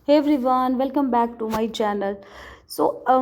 Hey everyone, welcome back to my channel.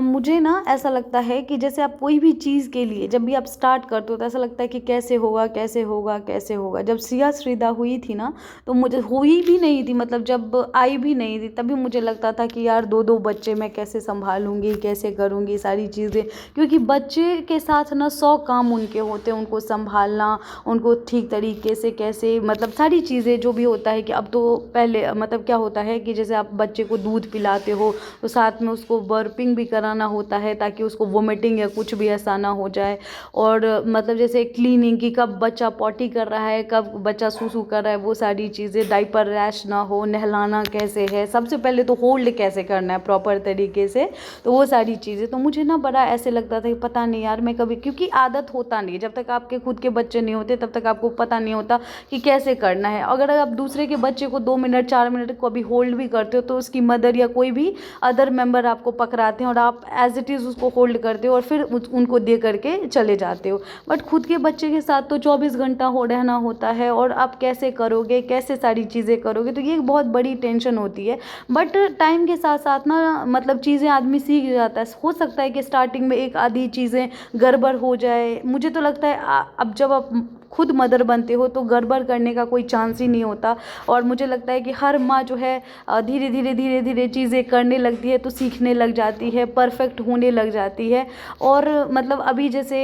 मुझे ना ऐसा लगता है कि जैसे आप कोई भी चीज़ के लिए जब भी आप स्टार्ट करते हो तो ऐसा लगता है कि कैसे होगा कैसे होगा कैसे होगा। जब सिया श्रीदा हुई थी ना, तो मुझे हुई भी नहीं थी, मतलब जब आई भी नहीं थी तभी मुझे लगता था कि यार दो दो बच्चे मैं कैसे संभालूंगी, कैसे करूंगी सारी चीज़ें। क्योंकि बच्चे के साथ ना 100 काम उनके होते हैं, उनको संभालना, उनको ठीक तरीके से कैसे, मतलब सारी चीज़ें जो भी होता है। कि अब तो पहले मतलब क्या होता है कि जैसे आप बच्चे को दूध पिलाते हो तो साथ में उसको बर्पिंग भी कराना होता है ताकि उसको वोमिटिंग या कुछ भी ऐसा ना हो जाए। और मतलब जैसे क्लीनिंग की, कब बच्चा पॉटी कर रहा है, कब बच्चा सूसू कर रहा है, वो सारी चीज़ें, डाइपर रैश ना हो, नहलाना कैसे है, सबसे पहले तो होल्ड कैसे करना है प्रॉपर तरीके से। तो वो सारी चीज़ें तो मुझे ना बड़ा ऐसे लगता था कि पता नहीं यार मैं कभी, क्योंकि आदत होता नहीं, जब तक आपके खुद के बच्चे नहीं होते तब तक आपको पता नहीं होता कि कैसे करना है। अगर आप दूसरे के बच्चे को 2 मिनट 4 मिनट को अभी होल्ड भी करते हो तो उसकी मदर या कोई भी अदर मेंबर आपको पकड़ाते हैं और आप एज इट इज़ उसको होल्ड करते हो और फिर उनको दे करके चले जाते हो। बट खुद के बच्चे के साथ तो 24 घंटा हो रहना होता है और आप कैसे करोगे, कैसे सारी चीज़ें करोगे, तो ये एक बहुत बड़ी टेंशन होती है। बट टाइम के साथ साथ ना मतलब चीज़ें आदमी सीख जाता है। हो सकता है कि स्टार्टिंग में एक आधी चीज़ें गड़बड़ हो जाए। मुझे तो लगता है अब जब आप खुद मदर बनते हो तो गड़बड़ करने का कोई चांस ही नहीं होता। और मुझे लगता है कि हर माँ जो है धीरे धीरे चीज़ें करने लगती है तो सीखने लग जाती है, परफेक्ट होने लग जाती है। और मतलब अभी जैसे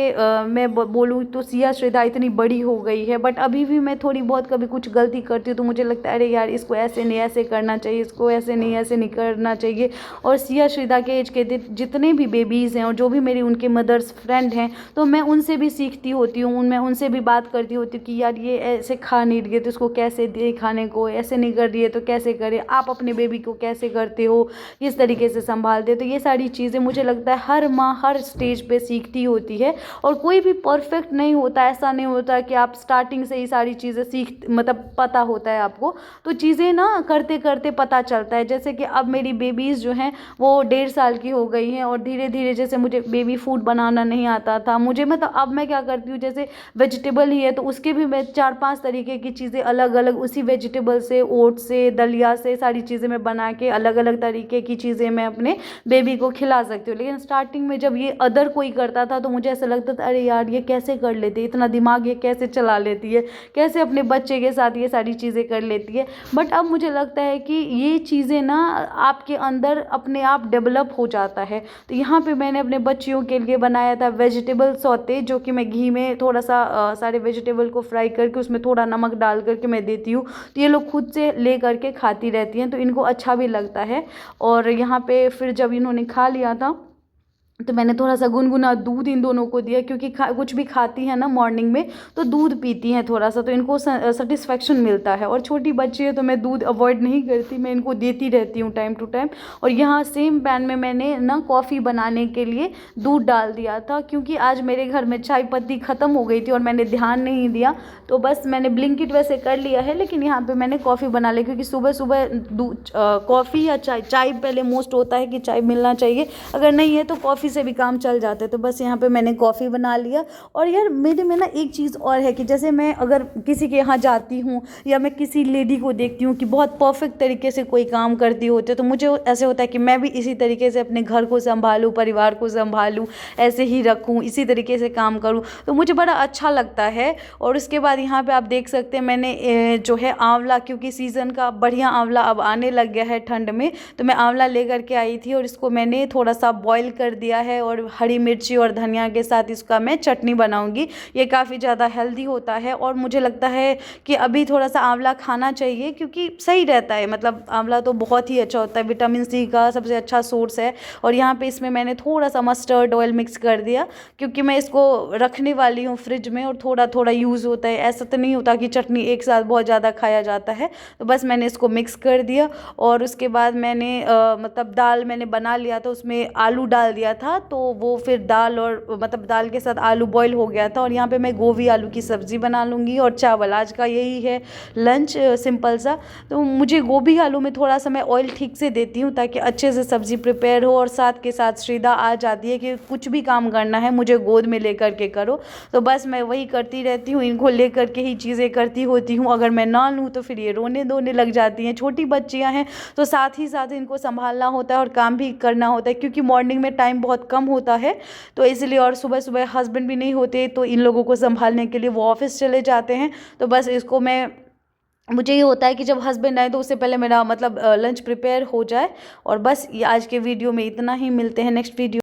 मैं बोलूँ तो सिया श्रद्धा इतनी बड़ी हो गई है, बट अभी भी मैं थोड़ी बहुत कभी कुछ गलती करती हूँ तो मुझे लगता है अरे यार इसको ऐसे नहीं ऐसे करना चाहिए, इसको ऐसे नहीं करना चाहिए। और सिया श्रद्धा के एज के जितने भी बेबीज़ हैं और जो भी मेरी उनके मदर्स फ्रेंड हैं, तो मैं उनसे भी सीखती होती हूँ, मैं उनसे भी बात करती होती हूँ कि यार ये ऐसे खा नहीं रही है तो इसको कैसे दे खाने को, ऐसे नहीं कर रही है तो कैसे करे, आप अपने बेबी को कैसे करते हो, किस तरीके से संभालते हो। तो ये सारी चीज़ें मुझे लगता है हर माँ हर स्टेज पे सीखती होती है और कोई भी परफेक्ट नहीं होता। ऐसा नहीं होता कि आप स्टार्टिंग से ही सारी चीज़ें सीख, मतलब पता होता है आपको। तो चीज़ें ना करते करते पता चलता है। जैसे कि अब मेरी बेबीज़ जो हैं वो 1.5 साल की हो गई हैं और धीरे धीरे जैसे मुझे बेबी फूड बनाना नहीं आता था मुझे, मतलब अब मैं क्या करती हूँ, जैसे वेजिटेबल ही है तो उसके भी मैं 4-5 तरीके की चीज़ें अलग अलग उसी वेजिटेबल से, ओट से, दलिया से सारी चीज़ें मैं बना के अलग अलग तरीके की चीज़ें मैं अपने बेबी को खिला सकती हूँ। लेकिन स्टार्टिंग में जब ये अदर कोई करता था तो मुझे ऐसा लगता था अरे यार ये कैसे कर लेती है, इतना दिमाग ये कैसे चला लेती है, कैसे अपने बच्चे के साथ ये सारी चीज़ें कर लेती है। बट अब मुझे लगता है कि ये चीज़ें ना आपके अंदर अपने आप डेवलप हो जाता है। तो यहाँ पे मैंने अपने बच्चियों के लिए बनाया था वेजिटेबल सौते, जो कि मैं घी में थोड़ा सा सारे वेजिटेबल को फ्राई करके उसमें थोड़ा नमक डाल करके मैं देती हूँ। तो ये लोग खुद से ले करके खाती रहती हैं तो इनको अच्छा भी लगता है। और यहाँ पे फिर जब इन्होंने खा लिया था तो मैंने थोड़ा सा गुनगुना दूध इन दोनों को दिया, क्योंकि कुछ भी खाती है ना मॉर्निंग में तो दूध पीती हैं थोड़ा सा, तो इनको सेटिस्फेक्शन मिलता है। और छोटी बच्ची है तो मैं दूध अवॉइड नहीं करती, मैं इनको देती रहती हूँ टाइम टू टाइम। और यहाँ सेम पैन में मैंने ना कॉफ़ी बनाने के लिए दूध डाल दिया था, क्योंकि आज मेरे घर में चाय पत्ती ख़त्म हो गई थी और मैंने ध्यान नहीं दिया। तो बस मैंने ब्लिंकिट वैसे कर लिया है, लेकिन यहाँ पर मैंने कॉफ़ी बना ली, क्योंकि सुबह सुबह दूध कॉफ़ी या चाय, चाय पहले मोस्ट होता है कि चाय मिलना चाहिए, अगर नहीं है तो कॉफ़ी से भी काम चल जाते हैं। तो बस यहाँ पे मैंने कॉफ़ी बना लिया। और यार मेरे में ना एक चीज़ और है कि जैसे मैं अगर किसी के यहाँ जाती हूँ या मैं किसी लेडी को देखती हूँ कि बहुत परफेक्ट तरीके से कोई काम करती होती है, तो मुझे ऐसे होता है कि मैं भी इसी तरीके से अपने घर को संभालूँ, परिवार को संभालूँ, ऐसे ही रखूँ, इसी तरीके से काम करूँ, तो मुझे बड़ा अच्छा लगता है। और उसके बाद यहाँ पर आप देख सकते हैं मैंने जो है आंवला, क्योंकि सीज़न का बढ़िया आंवला अब आने लग गया है ठंड में, तो मैं आंवला लेकर के आई थी और इसको मैंने थोड़ा सा बॉईल कर दिया है और हरी मिर्ची और धनिया के साथ इसका मैं चटनी बनाऊंगी। ये काफ़ी ज़्यादा हेल्दी होता है और मुझे लगता है कि अभी थोड़ा सा आंवला खाना चाहिए, क्योंकि सही रहता है, मतलब आंवला तो बहुत ही अच्छा होता है, विटामिन सी का सबसे अच्छा सोर्स है। और यहाँ पे इसमें मैंने थोड़ा सा मस्टर्ड ऑयल मिक्स कर दिया, क्योंकि मैं इसको रखने वाली हूँ फ्रिज में और थोड़ा थोड़ा यूज़ होता है, ऐसा तो नहीं होता कि चटनी एक साथ बहुत ज़्यादा खाया जाता है। तो बस मैंने इसको मिक्स कर दिया और उसके बाद मैंने मतलब दाल मैंने बना लिया था, उसमें आलू डाल दिया था था, तो वो फिर दाल और मतलब दाल के साथ आलू बॉईल हो गया था, और यहाँ पे मैं गोभी आलू की सब्ज़ी बना लूँगी और चावल। आज का यही है लंच, सिंपल सा। तो मुझे गोभी आलू में थोड़ा सा मैं ऑयल ठीक से देती हूँ ताकि अच्छे से सब्ज़ी प्रिपेयर हो, और साथ के साथ श्रीदा आ जाती है कि कुछ भी काम करना है मुझे गोद में लेकर के करो, तो बस मैं वही करती रहती हूँ, इनको लेकर के ही चीज़ें करती होती हूँ। अगर मैं ना लूँ तो फिर ये रोने धोने लग जाती हैं। छोटी बच्चियाँ हैं तो साथ ही साथ इनको संभालना होता है और काम भी करना होता है, क्योंकि मॉर्निंग में टाइम बहुत कम होता है, तो इसलिए। और सुबह सुबह हस्बैंड भी नहीं होते तो इन लोगों को संभालने के लिए वो ऑफिस चले जाते हैं, तो बस इसको मैं, मुझे ये होता है कि जब हस्बैंड आए तो उससे पहले मेरा मतलब लंच प्रिपेयर हो जाए। और बस ये आज के वीडियो में इतना ही, मिलते हैं नेक्स्ट वीडियो।